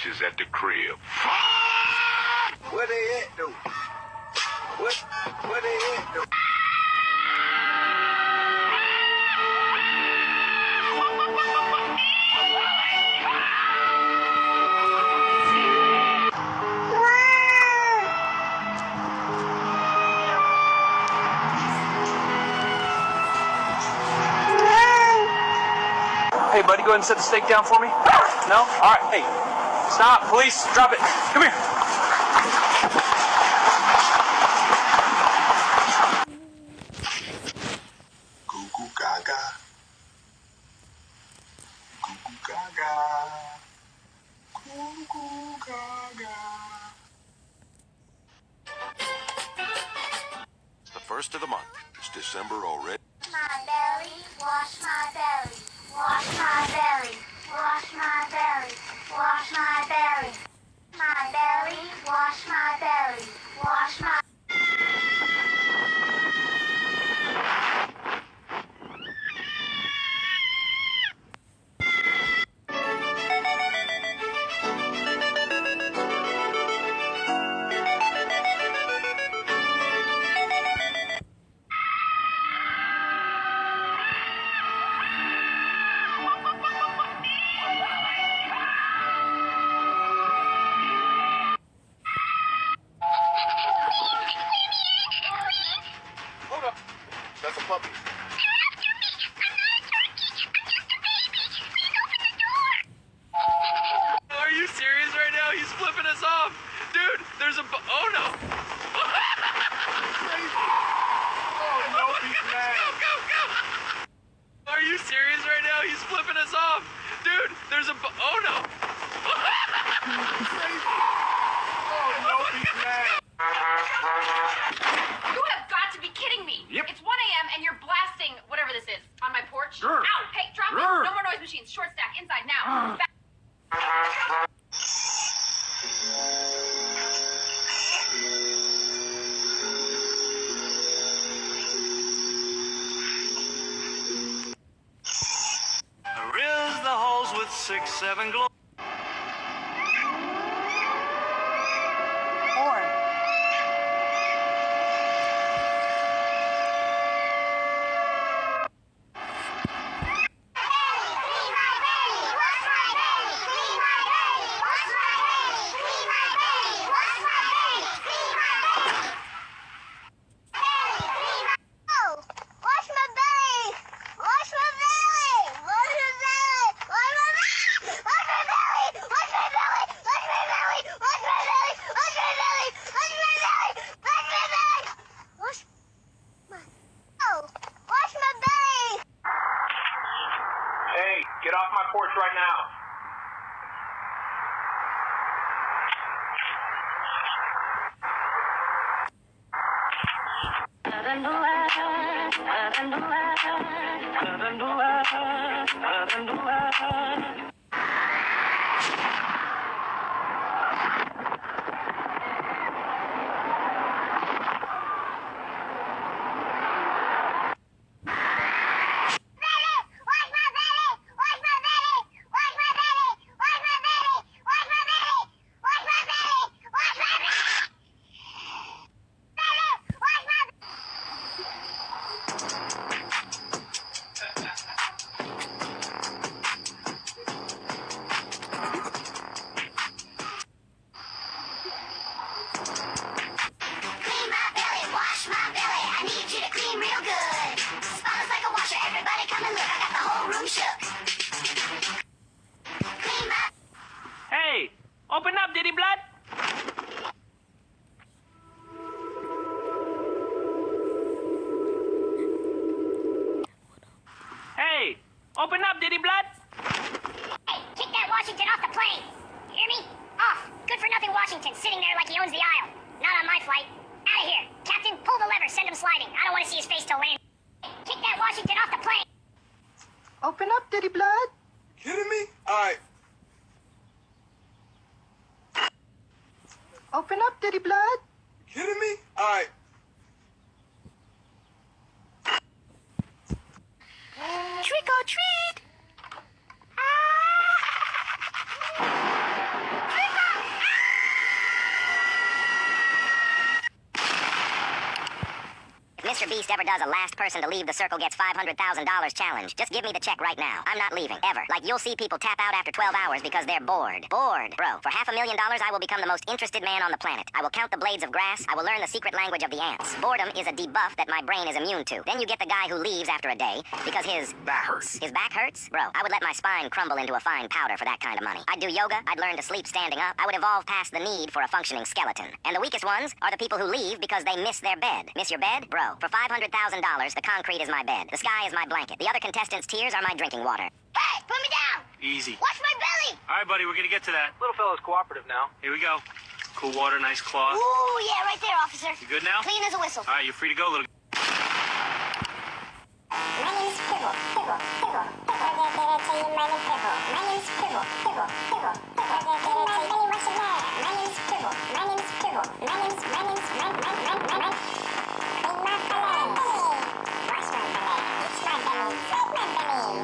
bitches at the crib. Where they at, though? Where they at, though? Hey, buddy, go ahead and set the steak down for me. No? All right. Hey, stop. Police, drop it. Come here. Goo goo gaga. Goo goo gaga. Goo goo gaga. It's the first of the month. It's December already. My belly, wash my belly, wash my belly, wash my belly, wash my belly. My belly, wash my belly, wash my Hold up. That's a puppy. Are you serious right now? He's flipping us off. Dude, there's a... Oh, no. Oh, no, he's mad. Go, go. Are you serious right now? He's flipping us off. Dude, there's a... Oh, no. Oh, no, he's mad. You have got to be kidding me. Yep. It's 1 a.m. and you're blasting whatever this is on my porch. Grr. Ow! Hey, drop it. Grr. No more noise machines. Short stack. Inside now. Back. Riz the halls with 6-7 glow. Hey, get off my porch right now. Hey, open up, Diddy Blood. Hey, open up, Diddy Blood. Hey, kick that Washington off the plane. You hear me? Off. Good for nothing Washington, sitting there like he owns the aisle. Not on my flight. Out of here. Captain, pull the lever, send him sliding. I don't want to see his face till landing. Kick that Washington off the plane. Open up, Diddy Blood. Kidding me? All right. Open up, Diddy Blood. Kidding me? All right. Trick or treat. Beast ever does a last person to leave the circle gets $500,000 challenge, just give me the check right now. I'm not leaving, ever. Like, you'll see people tap out after 12 hours because they're bored. Bored. Bro, for $500,000, I will become the most interested man on the planet. I will count the blades of grass. I will learn the secret language of the ants. Boredom is a debuff that my brain is immune to. Then you get the guy who leaves after a day because his That hurts. His back hurts? Bro, I would let my spine crumble into a fine powder for that kind of money. I'd do yoga. I'd learn to sleep standing up. I would evolve past the need for a functioning skeleton. And the weakest ones are the people who leave because they miss their bed. Miss your bed? Bro, for $500,000, the concrete is my bed. The sky is my blanket. The other contestants' tears are my drinking water. Hey, put me down! Easy. Watch my belly! All right, buddy, we're gonna get to that. Little fella's cooperative now. Here we go. Cool water, nice cloth. Ooh, yeah, right there, officer. You good now? Clean as a whistle. All right, you're free to go, little. My name's Pibble. Pibble. Pibble. Pibble. I tell you my name's Pibble. My name's Pibble. Pibble. Pibble. Pibble. My name's Pibble. My name's Pibble. My name's Pibble. My name's Clean my belly. Wash my belly. It's my belly. Sweat my belly.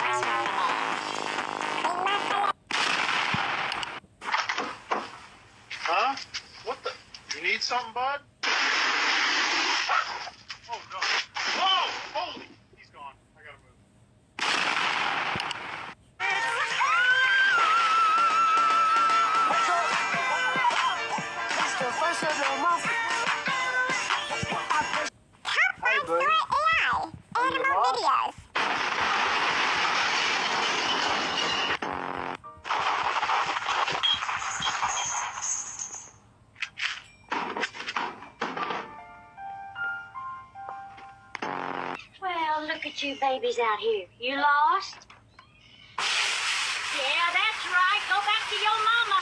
Wash my belly. Clean my belly. Huh? What the? You need something, bud? Oh, no. Whoa! Holy! He's gone. I gotta move. Top 5 Story AI. Animal videos. Well, look at you babies out here. You lost? Yeah, that's right. Go back to your mama.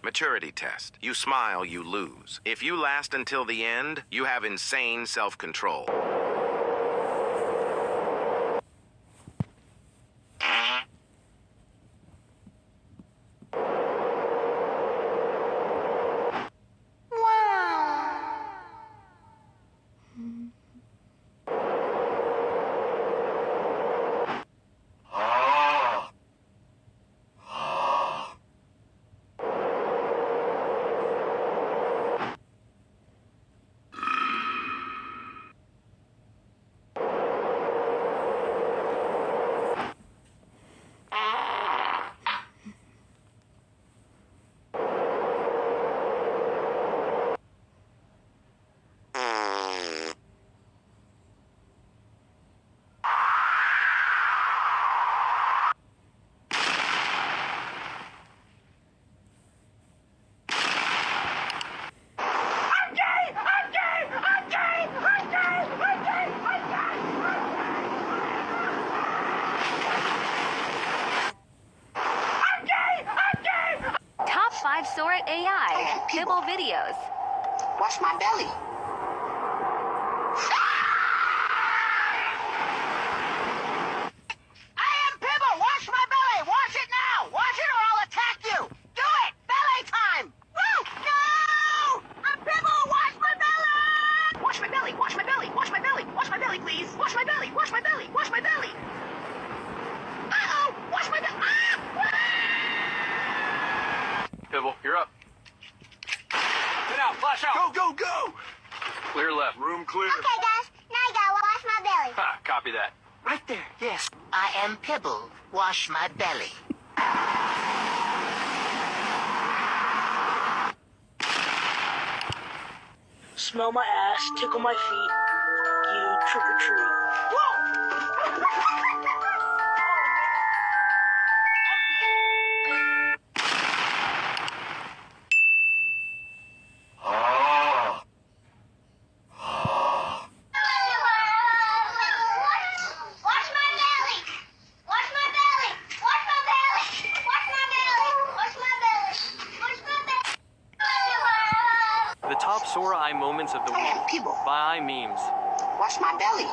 Maturity test. You smile, you lose. If you last until the end, you have insane self-control. Top 5 Sora AI. Pibble videos. Wash my belly. I am Pibble! Wash my belly! Wash it now! Wash it or I'll attack you! Do it! Belly time! Woo! No! I'm Pibble! Wash my belly! Wash my belly! Wash my belly! Wash my belly! Wash my belly, please! Wash my belly! Wash my belly! Wash my belly! Uh-oh! Wash my belly! Pibble, you're up. Get out, flash out. Go, go, go! Clear left. Room clear. Okay, guys. Now you gotta wash my belly. Ha, copy that. Right there, yes. I am Pibble. Wash my belly. Smell my ass, tickle my feet. You trick or treat. Wash my belly! Wash my belly! Wash my belly! Wash my belly! Wash my belly! Wash my belly! The top Sora Eye moments of the I am week Pibble. by iMemes. Wash my belly.